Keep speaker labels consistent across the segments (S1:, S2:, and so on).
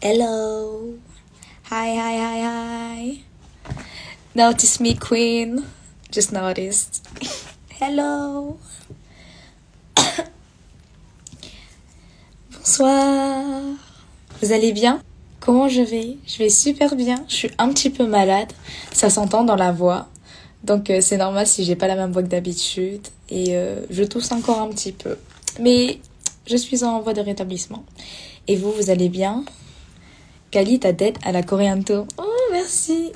S1: Hello. Hi, hi, hi, hi. Notice me, queen. Just noticed. Hello. Bonsoir. Vous allez bien? Comment je vais? Je vais super bien. Je suis un petit peu malade. Ça s'entend dans la voix. Donc c'est normal si j'ai pas la même voix que d'habitude. Et je tousse encore un petit peu. Mais je suis en voie de rétablissement. Et vous, vous allez bien? Kali, ta tête à la Korean Tour. Oh, merci.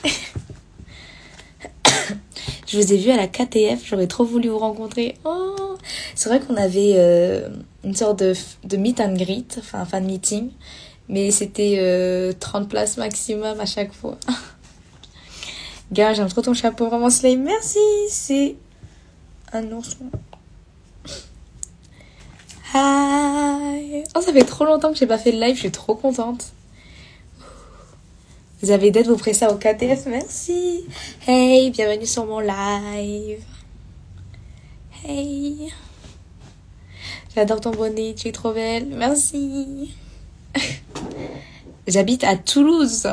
S1: Je vous ai vu à la KTF, j'aurais trop voulu vous rencontrer. Oh, c'est vrai qu'on avait une sorte de meet and greet, enfin un fan meeting, mais c'était 30 places maximum à chaque fois. Gars, j'aime trop ton chapeau, vraiment slay. Merci, c'est un ourson. Hi. Oh, ça fait trop longtemps que j'ai pas fait de live, je suis trop contente. Vous avez d'être vous pressez au KTF, merci. Hey, bienvenue sur mon live. Hey. J'adore ton bonnet, tu es trop belle, merci. J'habite à Toulouse.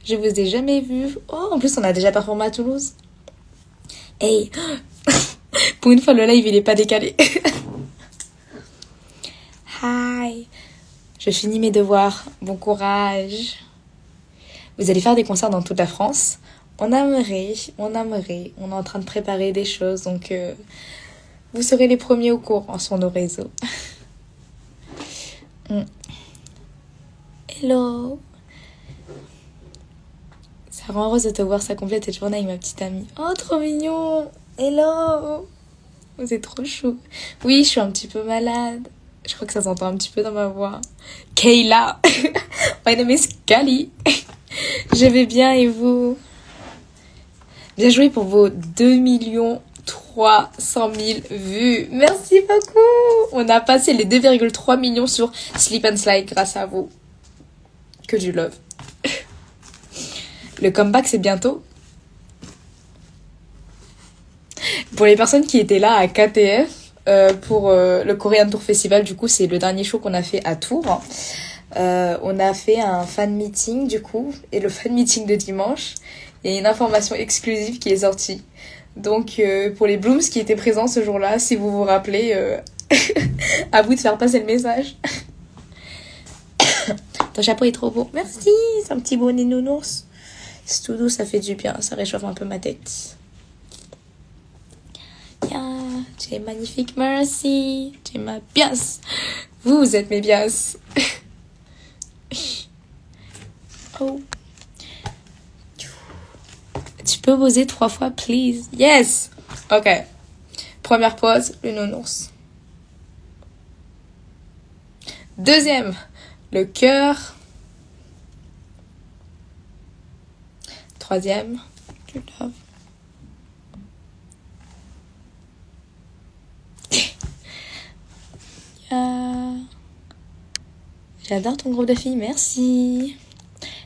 S1: Je vous ai jamais vu. Oh, en plus, on a déjà performé à Toulouse. Hey. Pour une fois, le live, il est pas décalé. Hi. Je finis mes devoirs. Bon courage. Vous allez faire des concerts dans toute la France. On aimerait. On est en train de préparer des choses, donc vous serez les premiers au courant sur nos réseaux. Hello. Ça rend heureuse de te voir, ça complète cette journée avec ma petite amie. Oh, trop mignon. Hello. Vous êtes trop chou. Oui, je suis un petit peu malade. Je crois que ça s'entend un petit peu dans ma voix. Kayla. My name is Kali. Je vais bien et vous? Bien joué pour vos 2 300 000 vues. Merci beaucoup. On a passé les 2,3 millions sur Sleep and Slide grâce à vous. Que du love. Le comeback, c'est bientôt. Pour les personnes qui étaient là à KTF, pour le Korean Tour Festival, du coup, c'est le dernier show qu'on a fait à Tours. On a fait un fan meeting du coup, et le fan meeting de dimanche, il y a une information exclusive qui est sortie. Donc pour les Blooms qui étaient présents ce jour-là, si vous vous rappelez, à vous de faire passer le message. Ton chapeau est trop beau. Merci, c'est un petit bonnet nounours. C'est tout doux, ça fait du bien, ça réchauffe un peu ma tête. Yeah, tu es magnifique, merci. Tu es ma bias. Vous êtes mes bias. Oh. Tu peux poser 3 fois, please? Yes! Ok. Première pause, le nounours. Deuxième, le cœur. Troisième, le love. J'adore ton groupe de filles, merci.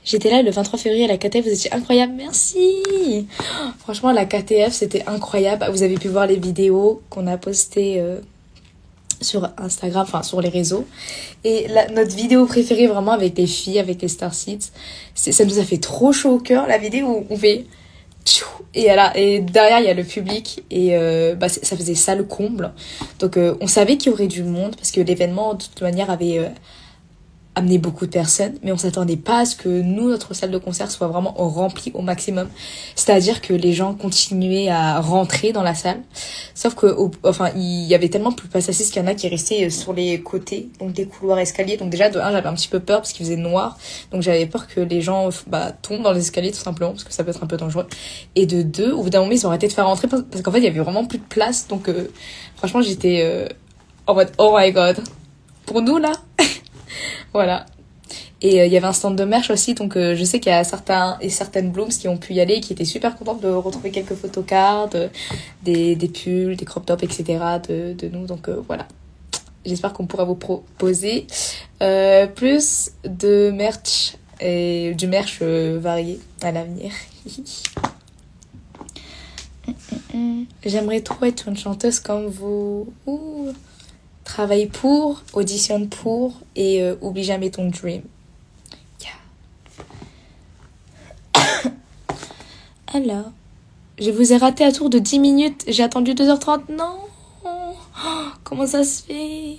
S1: J'étais là le 23 février à la KTF, vous étiez incroyable, merci. Franchement, la KTF, c'était incroyable. Vous avez pu voir les vidéos qu'on a postées sur Instagram, enfin sur les réseaux. Et notre vidéo préférée vraiment avec les filles, avec les Starseeds, ça nous a fait trop chaud au cœur, la vidéo où on fait... Et derrière, il y a le public et ça faisait ça le comble. Donc on savait qu'il y aurait du monde parce que l'événement, de toute manière, avait... amener beaucoup de personnes, mais on s'attendait pas à ce que nous, notre salle de concert soit vraiment remplie au maximum. C'est-à-dire que les gens continuaient à rentrer dans la salle, sauf que il y avait tellement plus de places assises qu'il y en a qui restaient sur les côtés, donc des couloirs escaliers. Donc déjà de un, j'avais un petit peu peur parce qu'il faisait noir, donc j'avais peur que les gens tombent dans les escaliers tout simplement parce que ça peut être un peu dangereux. Et de deux, au bout d'un moment ils ont arrêté de faire rentrer parce qu'en fait il y avait vraiment plus de place. Donc franchement j'étais en mode oh my god, pour nous là. Voilà. Et il y avait un stand de merch aussi, donc je sais qu'il y a certains et certaines Blooms qui ont pu y aller, qui étaient super contentes de retrouver quelques photocards, des pulls, des crop tops, etc. de nous. Donc voilà. J'espère qu'on pourra vous proposer plus de merch et du merch varié à l'avenir. J'aimerais trop être une chanteuse comme vous. Ouh. Travaille pour, auditionne pour et oublie jamais ton dream. Yeah. Alors, je vous ai raté à tour de 10 minutes. J'ai attendu 2h30. Non. Comment ça se fait?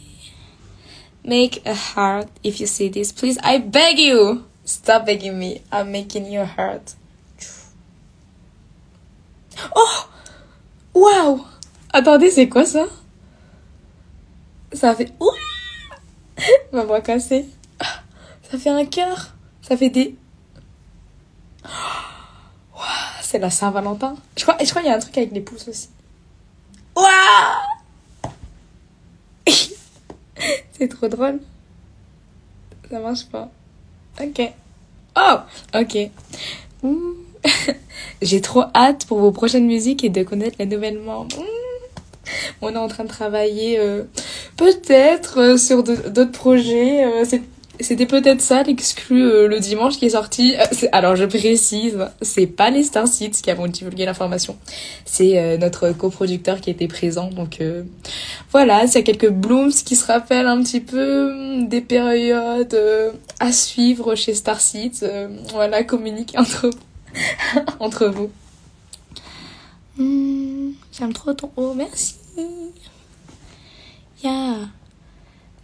S1: Make a heart if you see this. Please, I beg you. Stop begging me. I'm making you a heart. Oh! Wow! Attendez, c'est quoi ça? Ça fait... Ouah! Ma voix cassée. Ça fait un cœur. Ça fait des... Wow, c'est la Saint-Valentin. Je crois qu'il y a un truc avec les pouces aussi. Wow! C'est trop drôle. Ça marche pas. Ok. Oh! Ok. J'ai trop hâte pour vos prochaines musiques et de connaître les nouvelles membres. On est en train de travailler peut-être sur d'autres projets. C'était peut-être ça l'exclu le dimanche qui est sorti. Alors je précise, c'est pas les Star Seeds qui avons divulgué l'information. C'est notre coproducteur qui était présent. Donc voilà, s'il y a quelques blooms qui se rappellent un petit peu des périodes à suivre chez Star Seeds, voilà, communiquez entre vous. J'aime trop ton haut, merci. Yeah.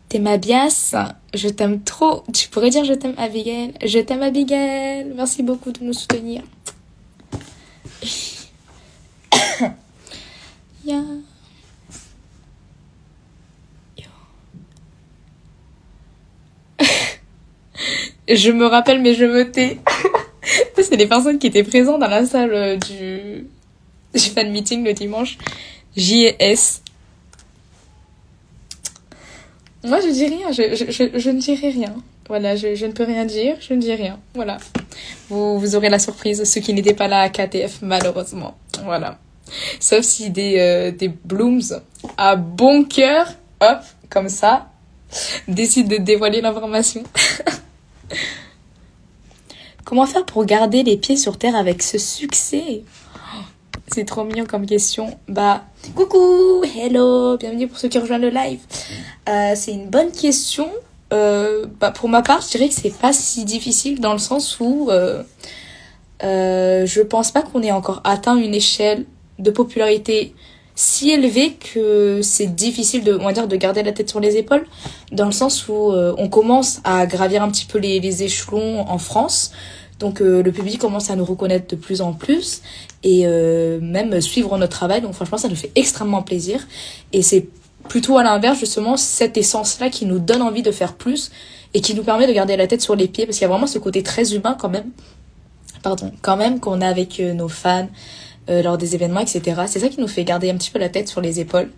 S1: T'es ma biasse, je t'aime trop. Tu pourrais dire je t'aime Abigail. Je t'aime Abigail. Merci beaucoup de nous soutenir. Yeah. Je me rappelle mais je me tais. C'est les personnes qui étaient présentes dans la salle du fan meeting le dimanche. J et S. Moi, je dis rien. Je ne dirai rien. Voilà, je ne peux rien dire. Je ne dis rien. Voilà. Vous aurez la surprise. Ceux qui n'étaient pas là à KTF, malheureusement. Voilà. Sauf si des blooms à bon cœur, hop, comme ça, décident de dévoiler l'information. Comment faire pour garder les pieds sur terre avec ce succès? C'est trop mignon comme question. Bah, coucou, hello, bienvenue pour ceux qui rejoignent le live. C'est une bonne question. Pour ma part, je dirais que c'est pas si difficile dans le sens où je pense pas qu'on ait encore atteint une échelle de popularité si élevée que c'est difficile on va dire, de garder la tête sur les épaules, dans le sens où on commence à gravir un petit peu les échelons en France. Donc le public commence à nous reconnaître de plus en plus et même suivre notre travail. Donc franchement, ça nous fait extrêmement plaisir. Et c'est plutôt à l'inverse, justement, cette essence-là qui nous donne envie de faire plus et qui nous permet de garder la tête sur les pieds. Parce qu'il y a vraiment ce côté très humain quand même qu'on a avec nos fans lors des événements, etc. C'est ça qui nous fait garder un petit peu la tête sur les épaules.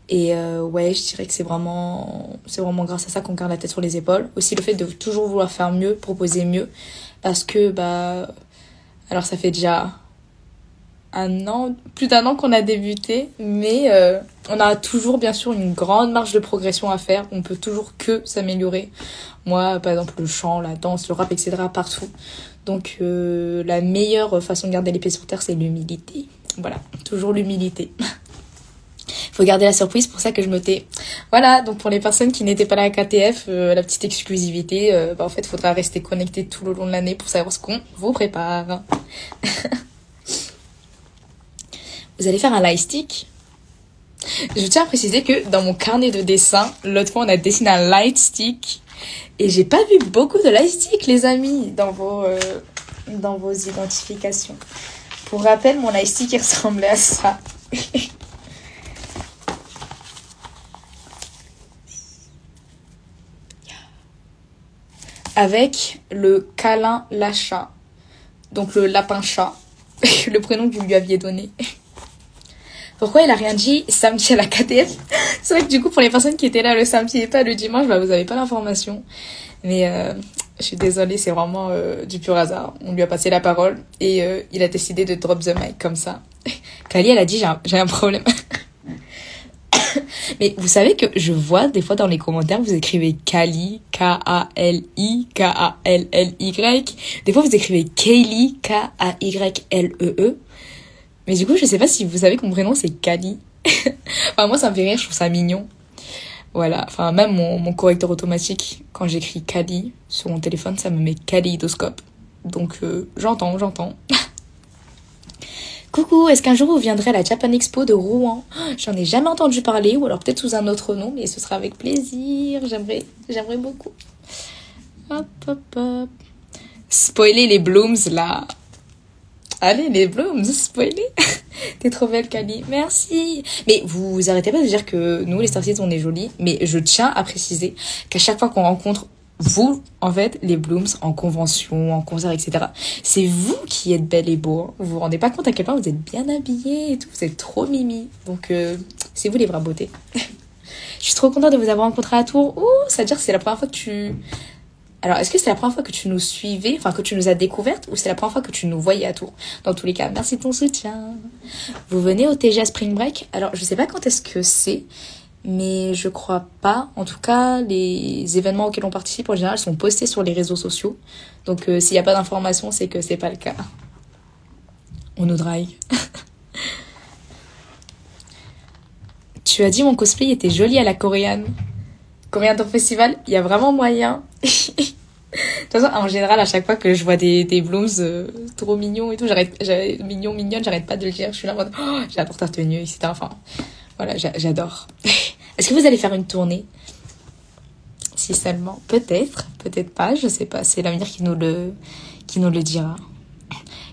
S1: Et ouais, je dirais que c'est vraiment grâce à ça qu'on garde la tête sur les épaules. Aussi le fait de toujours vouloir faire mieux, proposer mieux. Parce que, alors ça fait déjà plus d'un an qu'on a débuté, mais on a toujours bien sûr une grande marge de progression à faire. On peut toujours que s'améliorer. Moi, par exemple, le chant, la danse, le rap, etc., partout. Donc la meilleure façon de garder les pieds sur terre, c'est l'humilité. Voilà, toujours l'humilité. Faut garder la surprise, pour ça que je me tais. Voilà, donc pour les personnes qui n'étaient pas là à KTF, la petite exclusivité, en fait, faudra rester connecté tout le long de l'année pour savoir ce qu'on vous prépare. Vous allez faire un light stick. Je tiens à préciser que dans mon carnet de dessin, l'autre fois, on a dessiné un light stick. Et j'ai pas vu beaucoup de light stick, les amis, dans vos identifications. Pour rappel, mon light stick, il ressemblait à ça. Avec le câlin Lacha, donc le lapin-chat, le prénom que vous lui aviez donné. Pourquoi il a rien dit samedi à la KTF? C'est vrai que du coup, pour les personnes qui étaient là le samedi et pas le dimanche, vous avez pas l'information. Mais je suis désolée, c'est vraiment du pur hasard. On lui a passé la parole et il a décidé de drop the mic comme ça. Kali, elle a dit j'ai un problème. Mais vous savez que je vois des fois dans les commentaires, vous écrivez Kali, K-A-L-I, K-A-L-L-Y. Des fois, vous écrivez Kaylee, K-A-Y-L-E-E. Mais du coup, je sais pas si vous savez que mon prénom, c'est Kali. Enfin, moi, ça me fait rire, je trouve ça mignon. Voilà. Enfin, même mon correcteur automatique, quand j'écris Kali sur mon téléphone, ça me met kaléidoscope. Donc, j'entends. Coucou, est-ce qu'un jour vous viendrez à la Japan Expo de Rouen? J'en ai jamais entendu parler, ou alors peut-être sous un autre nom, mais ce sera avec plaisir. J'aimerais beaucoup. Hop, hop, hop. Spoiler les blooms, là. Allez, les blooms, spoiler. T'es trop belle, Kali. Merci. Mais vous arrêtez pas de dire que nous, les Starseeds, on est jolis. Mais je tiens à préciser qu'à chaque fois qu'on rencontre vous, en fait, les blooms, en convention, en concert, etc., c'est vous qui êtes belles et beaux. Hein. Vous vous rendez pas compte à quel point vous êtes bien habillés et tout. Vous êtes trop mimi. Donc, c'est vous les vraies beautés. Je suis trop contente de vous avoir rencontré à Tours. Ouh, ça veut dire que c'est la première fois que tu... Alors, est-ce que c'est la première fois que tu nous suivais, enfin que tu nous as découvertes, ou c'est la première fois que tu nous voyais à Tours? Dans tous les cas, merci de ton soutien. Vous venez au TGA Spring Break? Alors, je sais pas quand est-ce que c'est, mais je crois pas. En tout cas, les événements auxquels on participe, en général, sont postés sur les réseaux sociaux. Donc, s'il n'y a pas d'informations, c'est que c'est pas le cas. On nous drague. Tu as dit mon cosplay était joli à la coréenne. Coréen Top Festival, il y a vraiment moyen. De toute façon, en général, à chaque fois que je vois des blooms trop mignons et tout, mignonne, j'arrête pas de le dire. Je suis là en mode, oh, j'adore ta tenue, etc. Enfin, voilà, j'adore. Est-ce que vous allez faire une tournée? Si seulement. Peut-être, peut-être pas, je sais pas. C'est l'avenir qui nous le dira.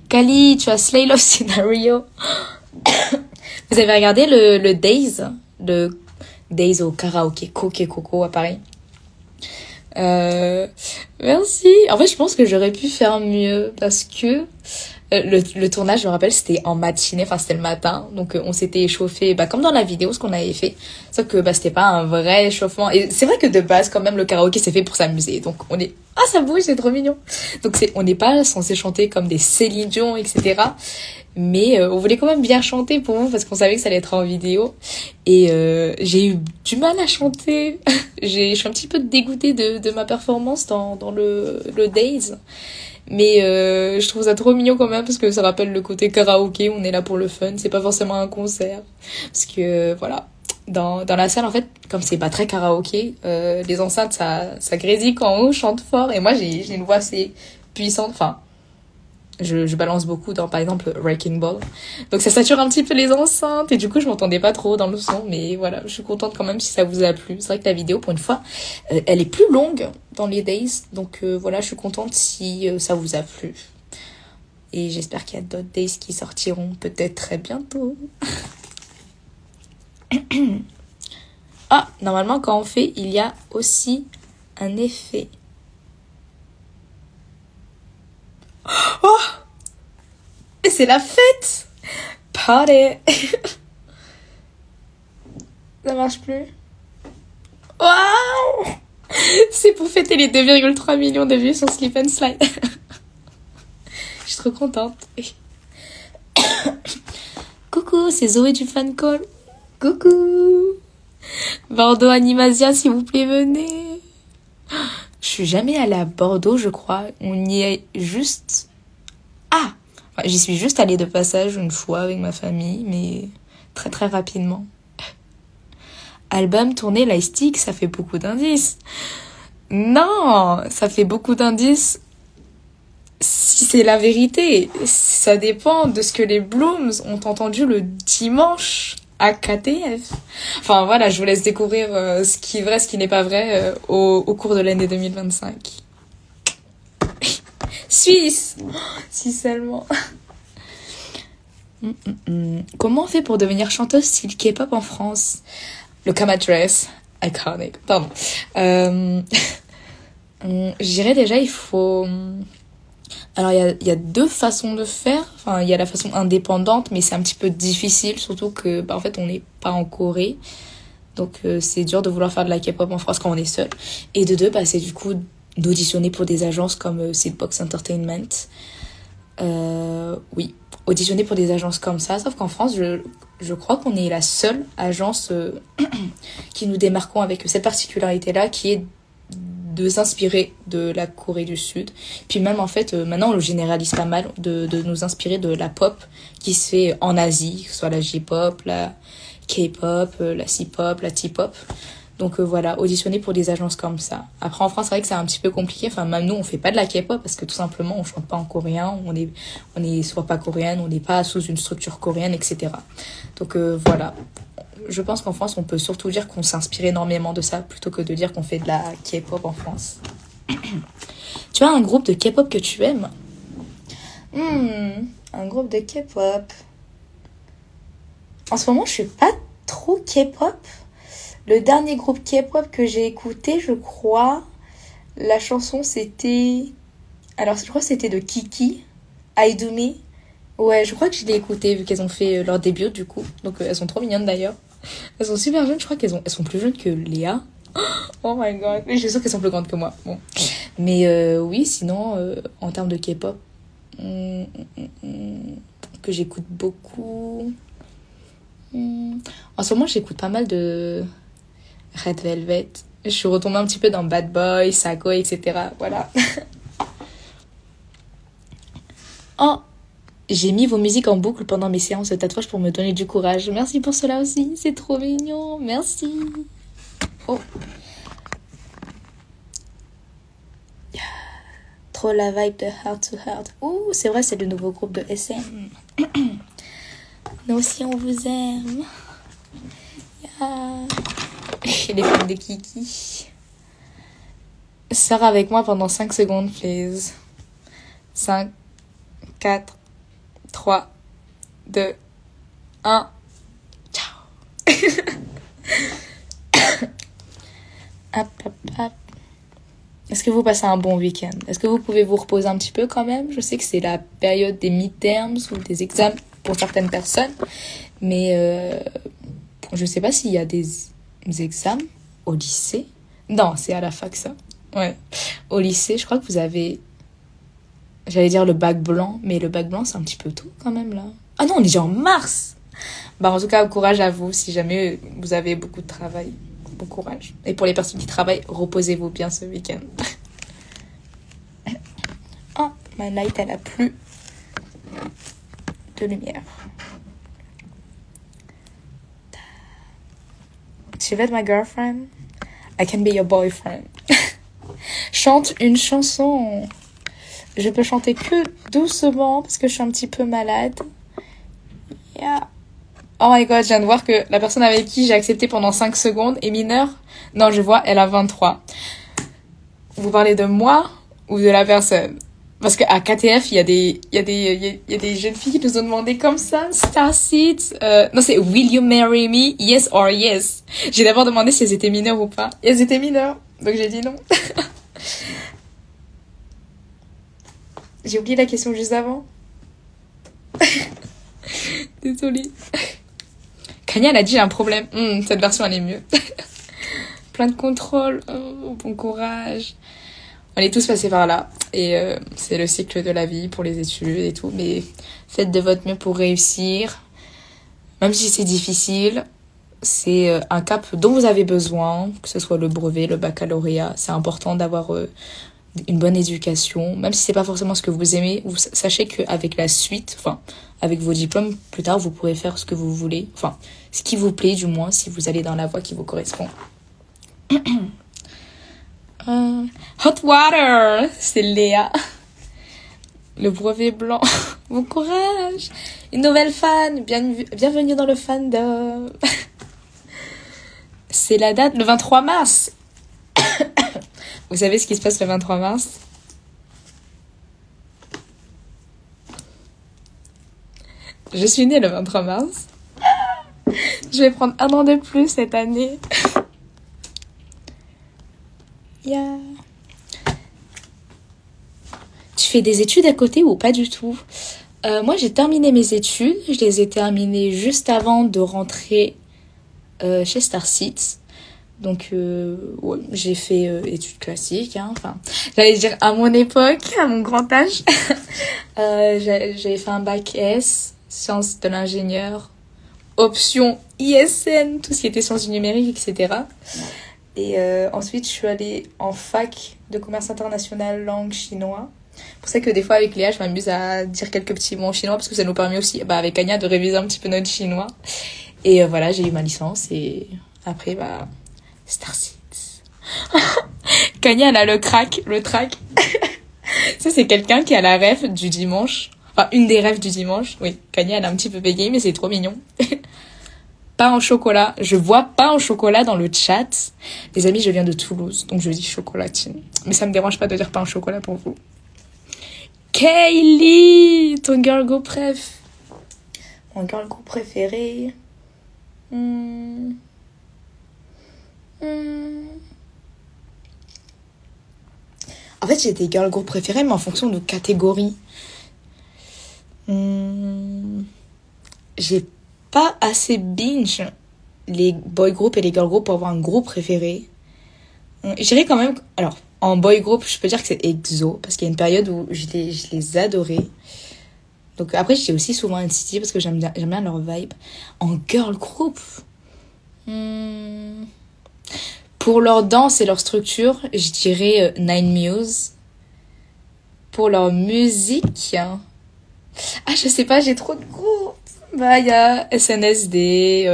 S1: Kali, tu as Slay Love Scenario. Vous avez regardé le Days? Le Days au karaoké, Coco Coco à Paris. Merci. En fait, je pense que j'aurais pu faire mieux parce que le tournage, je me rappelle, c'était en matinée, enfin c'était le matin, donc on s'était échauffé, comme dans la vidéo, ce qu'on avait fait, sauf que c'était pas un vrai échauffement. Et c'est vrai que de base, quand même, le karaoké c'est fait pour s'amuser, donc on est ça bouge, c'est trop mignon. Donc on n'est pas censé chanter comme des Céline Dion, etc. Mais on voulait quand même bien chanter pour vous parce qu'on savait que ça allait être en vidéo. Et j'ai eu du mal à chanter. Je suis un petit peu dégoûtée de ma performance dans le Days. Mais je trouve ça trop mignon quand même parce que ça rappelle le côté karaoké. On est là pour le fun. C'est pas forcément un concert. Parce que voilà. Dans la salle, en fait, comme c'est pas très karaoké, les enceintes, ça grésille quand on chante fort. Et moi, j'ai une voix assez puissante. Enfin... Je balance beaucoup dans, par exemple, Wrecking Ball. Donc ça sature un petit peu les enceintes et du coup, je m'entendais pas trop dans le son. Mais voilà, je suis contente quand même si ça vous a plu. C'est vrai que la vidéo, pour une fois, elle est plus longue dans les Days. Donc voilà, je suis contente si ça vous a plu. Et j'espère qu'il y a d'autres Days qui sortiront peut-être très bientôt. Ah, normalement, quand on fait, il y a aussi un effet. Oh! Et c'est la fête! Party! Ça marche plus. Waouh! C'est pour fêter les 2,3 millions de vues sur Slip and Slide. Je suis trop contente. Coucou, c'est Zoé du fan call. Coucou! Bordeaux Animasia, s'il vous plaît, venez. Je suis jamais allée à Bordeaux, je crois. On y est juste... Ah! Enfin, j'y suis juste allée de passage une fois avec ma famille, mais très très rapidement. Album tourné Lightstick, ça fait beaucoup d'indices. Non! Ça fait beaucoup d'indices si c'est la vérité. Ça dépend de ce que les Blooms ont entendu le dimanche à KTF. Enfin voilà, je vous laisse découvrir ce qui est vrai, ce qui n'est pas vrai au cours de l'année 2025. Suisse! Si seulement. Comment on fait pour devenir chanteuse style K-pop en France? Le Kama Dress, iconic. Pardon. Je dirais déjà, il faut... Alors, il y a deux façons de faire. Enfin, il y a la façon indépendante, mais c'est un petit peu difficile, surtout que, en fait, on n'est pas en Corée. Donc, c'est dur de vouloir faire de la K-pop en France quand on est seul. Et de deux, c'est du coup d'auditionner pour des agences comme Seedbox Entertainment. Oui, auditionner pour des agences comme ça. Sauf qu'en France, je crois qu'on est la seule agence qui nous démarquons avec cette particularité-là, qui est de s'inspirer de la Corée du Sud. Puis même en fait, maintenant on le généralise pas mal, de nous inspirer de la pop qui se fait en Asie, que ce soit la J-pop, la K-pop, la C-pop, la T-pop. Donc voilà, auditionner pour des agences comme ça. Après en France, c'est vrai que c'est un petit peu compliqué. Enfin, même nous, on fait pas de la K-pop parce que tout simplement, on chante pas en coréen, on est soit pas coréenne, on n'est pas sous une structure coréenne, etc. Donc voilà. Je pense qu'en France, on peut surtout dire qu'on s'inspire énormément de ça plutôt que de dire qu'on fait de la K-pop en France. Tu as un groupe de K-pop que tu aimes? Un groupe de K-pop. En ce moment, je suis pas trop K-pop. Le dernier groupe K-pop que j'ai écouté, je crois, la chanson c'était... Alors, je crois que c'était de Kiki, I Do Me. Ouais, je crois que je l'ai écouté vu qu'elles ont fait leur début du coup. Donc, elles sont trop mignonnes d'ailleurs. Elles sont super jeunes, je crois elles sont plus jeunes que Léa. Oh my god. Mais je suis sûre qu'elles sont plus grandes que moi. Bon. Mais oui, sinon, en termes de K-pop, que j'écoute beaucoup... En ce moment, j'écoute pas mal de Red Velvet. Je suis retombée un petit peu dans Bad Boy, Sago, etc. Voilà. Oh, j'ai mis vos musiques en boucle pendant mes séances de tatouage pour me donner du courage. Merci pour cela aussi, c'est trop mignon. Merci. Oh. Trop la vibe de Heart to Heart. Ouh, c'est vrai, c'est le nouveau groupe de SM. Nous aussi, on vous aime. Yeah. Les films de Kiki. Sors avec moi pendant 5 secondes, please. 5, 4, 3, 2, 1. Ciao. Hop, hop, hop. Est-ce que vous passez un bon week-end? Est-ce que vous pouvez vous reposer un petit peu quand même? Je sais que c'est la période des midterms ou des examens pour certaines personnes. Mais je sais pas s'il y a des examens au lycée. Non, c'est à la fac ça. Ouais. Au lycée, je crois que vous avez... J'allais dire le bac blanc, mais le bac blanc c'est un petit peu tôt quand même là. Ah non, on est déjà en mars. Bah en tout cas, courage à vous si jamais vous avez beaucoup de travail. Bon courage. Et pour les personnes qui travaillent, reposez-vous bien ce week-end. Oh, ma light elle a plus de lumière. She met my girlfriend. I can be your boyfriend. Chante une chanson. Je peux chanter que doucement parce que je suis un petit peu malade. Yeah. Oh my god, je viens de voir que la personne avec qui j'ai accepté pendant 5 secondes est mineure. Non, je vois, elle a 23. Vous parlez de moi ou de la personne? Parce qu'à KTF, il y a des jeunes filles qui nous ont demandé comme ça, Starseeds. Non, c'est Will you marry me? Yes or yes. J'ai d'abord demandé si elles étaient mineures ou pas. Et elles étaient mineures. Donc j'ai dit non. J'ai oublié la question juste avant. Désolée. Kanye, elle a dit j'ai un problème. Cette version, elle est mieux. Plein de contrôle. Oh, bon courage. On est tous passés par là. Et c'est le cycle de la vie pour les études et tout. Mais faites de votre mieux pour réussir. Même si c'est difficile, c'est un cap dont vous avez besoin. Que ce soit le brevet, le baccalauréat. C'est important d'avoir une bonne éducation. Même si c'est pas forcément ce que vous aimez, vous sachez qu'avec la suite, enfin, avec vos diplômes, plus tard, vous pourrez faire ce que vous voulez. Enfin, ce qui vous plaît, du moins, si vous allez dans la voie qui vous correspond. Hot water, c'est Léa. Le brevet blanc. Bon courage. Une nouvelle fan. Bienvenue dans le fandom. C'est la date, le 23 mars. Vous savez ce qui se passe le 23 mars? Je suis née le 23 mars. Je vais prendre 1 an de plus cette année. Yeah. Tu fais des études à côté ou pas du tout? Moi, j'ai terminé mes études. Je les ai terminées juste avant de rentrer chez Starseeds. Donc, ouais, j'ai fait études classiques. Hein. Enfin, j'allais dire à mon époque, à mon grand âge. J'ai fait un bac S, sciences de l'ingénieur, option ISN, tout ce qui était sciences du numérique, etc. Et ensuite, je suis allée en fac de commerce international langue chinois. C'est pour ça que des fois, avec Léa, je m'amuse à dire quelques petits mots en chinois parce que ça nous permet aussi, avec Anya, de réviser un petit peu notre chinois. Et voilà, j'ai eu ma licence et après, Starseeds. Kanye, elle a le track. Ça, c'est quelqu'un qui a la rêve du dimanche. Enfin, une des rêves du dimanche. Oui, Kanye, elle a un petit peu bégayé, mais c'est trop mignon. Pain au chocolat. Je vois pain au chocolat dans le chat. Les amis, je viens de Toulouse, donc je dis chocolatine. Mais ça me dérange pas de dire pain au chocolat pour vous. Kaylee, ton girl go préf. Mon girl go préféré. En fait, j'ai des girl group préférés, mais en fonction de catégorie. J'ai pas assez binge les boy group et les girl group pour avoir un groupe préféré. Je dirais quand même... Alors, en boy group, je peux dire que c'est EXO, parce qu'il y a une période où je les adorais. Donc après, j'étais aussi souvent NCT, parce que j'aime bien leur vibe. En girl group... Pour leur danse et leur structure, je dirais Nine Muse. Pour leur musique... Ah, je sais pas, j'ai trop de groupes. Bah, il y a SNSD,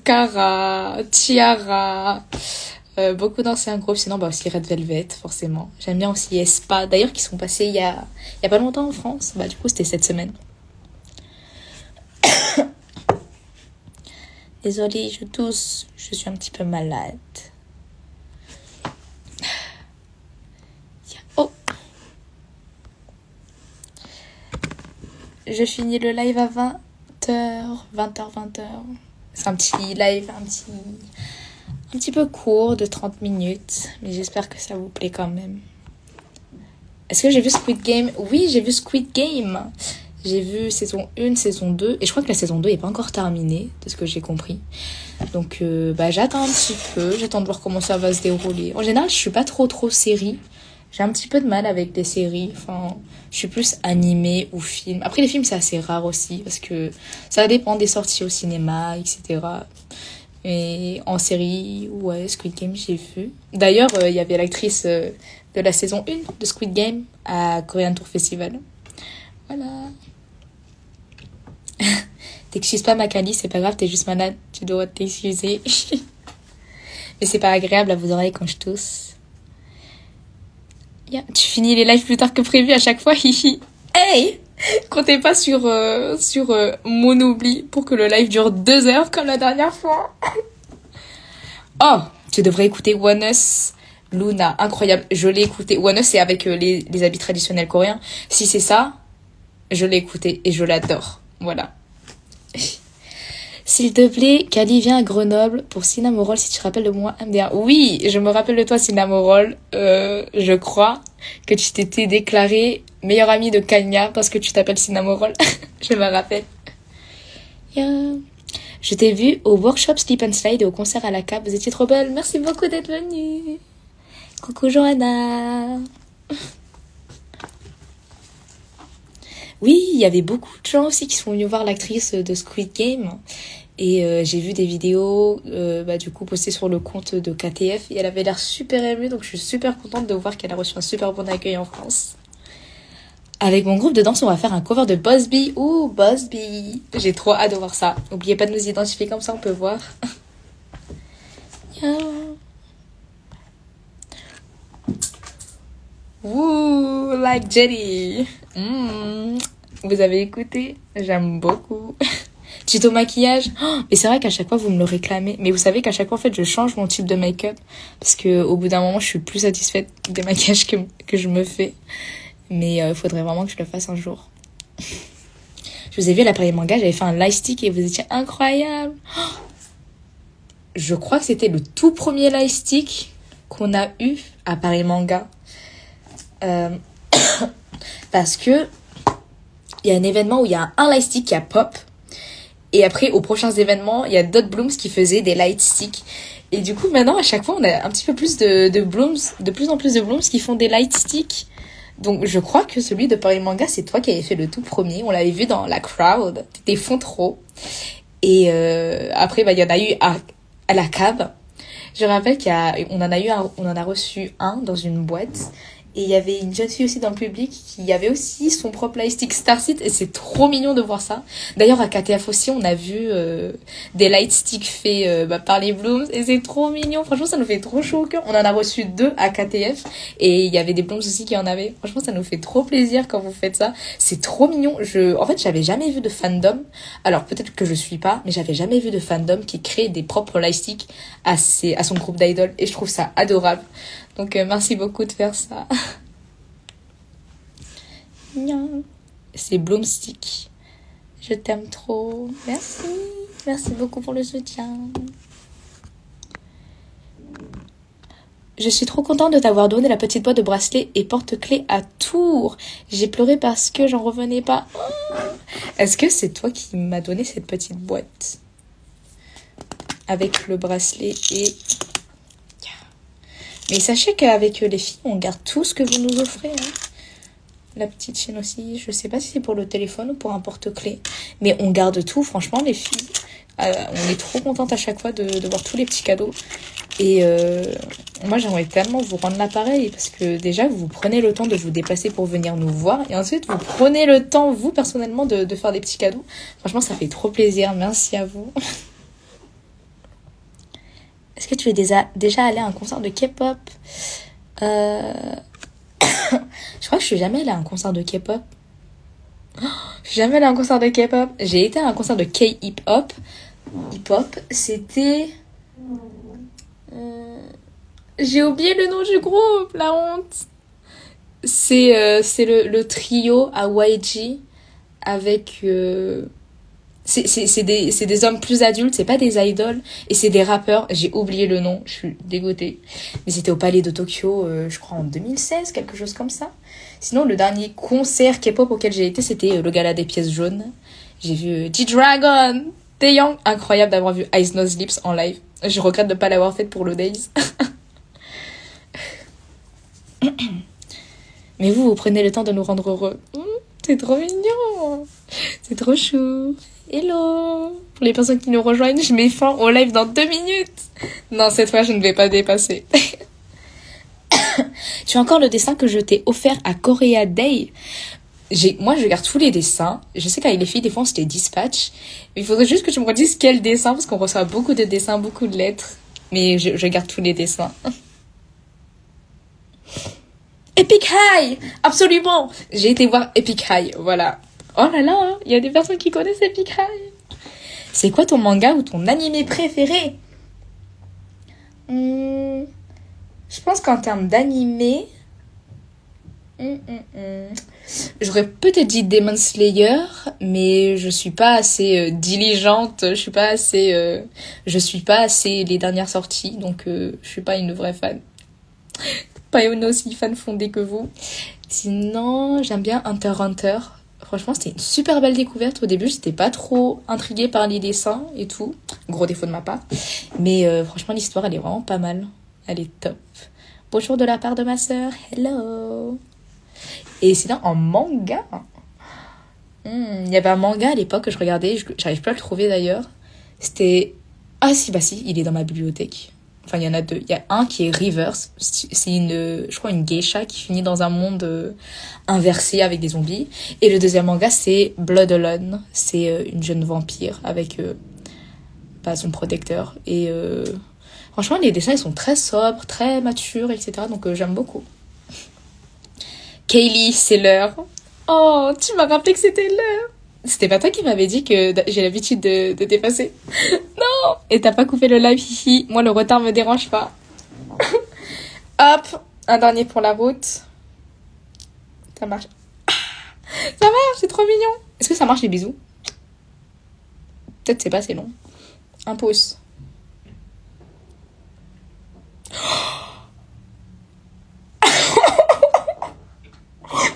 S1: Kara, Tiara, beaucoup d'anciens groupes. Sinon, bah aussi Red Velvet, forcément. J'aime bien aussi Aespa. D'ailleurs, qui sont passés il y a pas longtemps en France. Bah, du coup, c'était cette semaine. Désolée, je tousse. Je suis un petit peu malade. Oh! Je finis le live à 20h. C'est un petit live, un petit peu court de 30 minutes. Mais j'espère que ça vous plaît quand même. Est-ce que j'ai vu Squid Game? Oui, j'ai vu Squid Game. J'ai vu saison 1, saison 2. Et je crois que la saison 2 n'est pas encore terminée, de ce que j'ai compris. Donc, j'attends un petit peu. J'attends de voir comment ça va se dérouler. En général, je suis pas trop série. J'ai un petit peu de mal avec les séries. Enfin, je suis plus animée ou film. Après, les films, c'est assez rare aussi. Parce que ça dépend des sorties au cinéma, etc. Et en série, ouais, Squid Game, j'ai vu. D'ailleurs, il y avait l'actrice de la saison 1 de Squid Game à Korean Tour Festival. Voilà. T'excuses pas, Makali, c'est pas grave, t'es juste malade. Tu dois t'excuser. Mais c'est pas agréable à vos oreilles quand je tousse. Yeah. Tu finis les lives plus tard que prévu à chaque fois. Hey, comptez pas sur mon oubli pour que le live dure 2 heures comme la dernière fois. Oh, tu devrais écouter One Us Luna, incroyable. Je l'ai écouté. One Us, c'est avec les habits traditionnels coréens. Si c'est ça, je l'ai écouté et je l'adore. Voilà. S'il te plaît, Kali, viens à Grenoble pour Cinnamoroll si tu te rappelles de moi, MDR. Oui, je me rappelle de toi, Cinnamoroll. Je crois que tu t'étais déclarée meilleure amie de Kanya parce que tu t'appelles Cinnamoroll. Je me rappelle. Yeah. Je t'ai vu au workshop Sleep and Slide et au concert à la Cap. Vous étiez trop belle. Merci beaucoup d'être venue. Coucou Johanna. Oui, il y avait beaucoup de gens aussi qui sont venus voir l'actrice de Squid Game. Et j'ai vu des vidéos du coup postées sur le compte de KTF. Et elle avait l'air super émue. Donc je suis super contente de voir qu'elle a reçu un super bon accueil en France. Avec mon groupe de danse, on va faire un cover de Boss B. Ouh, Boss B. J'ai trop hâte de voir ça. N'oubliez pas de nous identifier comme ça, on peut voir. Yeah. Ouh, like Jenny. Vous avez écouté? J'aime beaucoup. Tuto maquillage. Oh, mais c'est vrai qu'à chaque fois, vous me le réclamez. Mais vous savez qu'à chaque fois, en fait, je change mon type de make-up. Parce que au bout d'un moment, je suis plus satisfaite des maquillages que je me fais. Mais il faudrait vraiment que je le fasse un jour. Je vous ai vu à l'appareil manga, j'avais fait un light stick et vous étiez incroyable. Oh, je crois que c'était le tout premier light stick qu'on a eu à Paris Manga. Parce que il y a un événement où il y a un light stick qui a pop. Et après, aux prochains événements, il y a d'autres Blooms qui faisaient des light sticks. Et du coup, maintenant, à chaque fois, on a un petit peu plus de Blooms, de plus en plus de Blooms qui font des light sticks. Donc, je crois que celui de Paris Manga, c'est toi qui avais fait le tout premier. On l'avait vu dans la crowd. T'étais fond trop. Et après, il y en a eu à la cave. Je rappelle on en a reçu un dans une boîte. Et il y avait une jeune fille aussi dans le public qui avait aussi son propre lightstick Starseed et c'est trop mignon de voir ça. D'ailleurs à KTF aussi on a vu des lightsticks faits par les Blooms et c'est trop mignon. Franchement ça nous fait trop chaud au cœur. On en a reçu 2 à KTF et il y avait des Blooms aussi qui en avaient. Franchement ça nous fait trop plaisir quand vous faites ça. C'est trop mignon. En fait j'avais jamais vu de fandom. Alors peut-être que je suis pas, mais j'avais jamais vu de fandom qui crée des propres lightsticks à son groupe d'idoles et je trouve ça adorable. Donc merci beaucoup de faire ça. C'est Bloomstick. Je t'aime trop. Merci. Merci beaucoup pour le soutien. Je suis trop contente de t'avoir donné la petite boîte de bracelet et porte-clés à Tours. J'ai pleuré parce que j'en revenais pas. Est-ce que c'est toi qui m'as donné cette petite boîte? Avec le bracelet et... Mais sachez qu'avec les filles, on garde tout ce que vous nous offrez. Hein. La petite chaîne aussi. Je sais pas si c'est pour le téléphone ou pour un porte-clés. Mais on garde tout. Franchement, les filles, on est trop contente à chaque fois de voir tous les petits cadeaux. Et moi, j'aimerais tellement vous rendre l'appareil. Parce que déjà, vous prenez le temps de vous déplacer pour venir nous voir. Et ensuite, vous prenez le temps, vous, personnellement, de faire des petits cadeaux. Franchement, ça fait trop plaisir. Merci à vous. Est-ce que tu es déjà allé à un concert de K-pop? Je crois que je suis jamais allée à un concert de K-pop. Je suis jamais allée à un concert de K-pop. J'ai été à un concert de K-hip-hop. Hip-hop, c'était... J'ai oublié le nom du groupe, la honte. C'est le trio à YG avec... C'est des hommes plus adultes, c'est pas des idoles et c'est des rappeurs. J'ai oublié le nom, je suis dégoûtée. Mais c'était au Palais de Tokyo, je crois en 2016, quelque chose comme ça. Sinon, le dernier concert K-pop auquel j'ai été, c'était le gala des pièces jaunes. J'ai vu G-Dragon, Taeyang. Incroyable d'avoir vu Eyes Nose Lips en live. Je regrette de ne pas l'avoir fait pour le Days. Mais vous prenez le temps de nous rendre heureux. C'est trop mignon. C'est trop chou. Hello. Pour les personnes qui nous rejoignent, je mets fin au live dans 2 minutes. Non, cette fois, je ne vais pas dépasser. Tu as encore le dessin que je t'ai offert à Korea Day. Moi, je garde tous les dessins. Je sais qu'avec les filles, des fois, on se les dispatch. Il faudrait juste que tu me redises quel dessin, parce qu'on reçoit beaucoup de dessins, beaucoup de lettres. Mais je garde tous les dessins. Epic High, absolument. J'ai été voir Epic High, voilà. Oh là là, il y a des personnes qui connaissent Epic High. C'est quoi ton manga ou ton animé préféré? Je pense qu'en termes d'animé, j'aurais peut-être dit Demon Slayer, mais je suis pas assez diligente, je suis pas assez les dernières sorties, donc je suis pas une vraie fan. Pas une aussi fan fondée que vous. Sinon, j'aime bien Hunter x Hunter. Franchement, c'était une super belle découverte. Au début, j'étais pas trop intriguée par les dessins et tout. Gros défaut de ma part. Mais franchement, l'histoire, elle est vraiment pas mal. Elle est top. Bonjour de la part de ma sœur. Hello. Et sinon, en manga, il y avait un manga à l'époque que je regardais. J'arrive pas à le trouver d'ailleurs. C'était... Ah si, bah si, il est dans ma bibliothèque. Enfin, il y en a 2. Il y a un qui est Reverse. C'est je crois, une geisha qui finit dans un monde inversé avec des zombies. Et le deuxième manga, c'est Blood Alone. C'est une jeune vampire avec son protecteur. Et franchement, les dessins, ils sont très sobres, très matures, etc. Donc, j'aime beaucoup. Kaylee, c'est l'heure. Oh, tu m'as rappelé que c'était l'heure. C'était pas toi qui m'avais dit que j'ai l'habitude de dépasser? Non. Et t'as pas coupé le live, hihi. Moi, le retard me dérange pas. Hop, un dernier pour la route. Ça marche. Ça marche, c'est trop mignon. Est-ce que ça marche les bisous? Peut-être c'est pas assez long. Un pouce.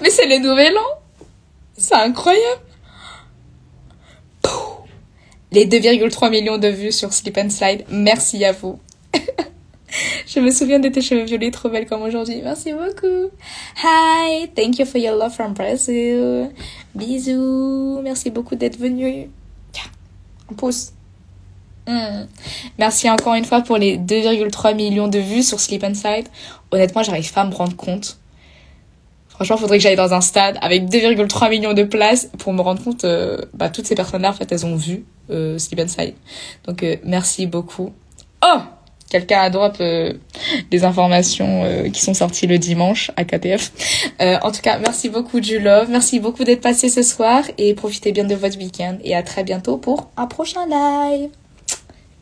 S1: Mais c'est le nouvel an. C'est incroyable. Les 2,3 millions de vues sur Slip and Slide. Merci à vous. Je me souviens de tes cheveux violets trop belles comme aujourd'hui. Merci beaucoup. Hi, thank you for your love from Brazil. Bisous. Merci beaucoup d'être venu. Un pouce. Merci encore une fois pour les 2,3 millions de vues sur Slip and Slide. Honnêtement, j'arrive pas à me rendre compte. Franchement, faudrait que j'aille dans un stade avec 2,3 millions de places pour me rendre compte, toutes ces personnes-là, en fait, elles ont vu Sleep Inside. Donc, merci beaucoup. Oh! Quelqu'un a drop des informations qui sont sorties le dimanche à KTF. En tout cas, merci beaucoup du love. Merci beaucoup d'être passé ce soir. Et profitez bien de votre week-end. Et à très bientôt pour un prochain live.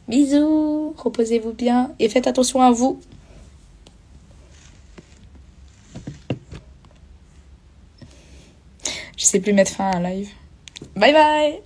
S1: Bisous. Reposez-vous bien. Et faites attention à vous. Je sais plus mettre fin à un live. Bye bye.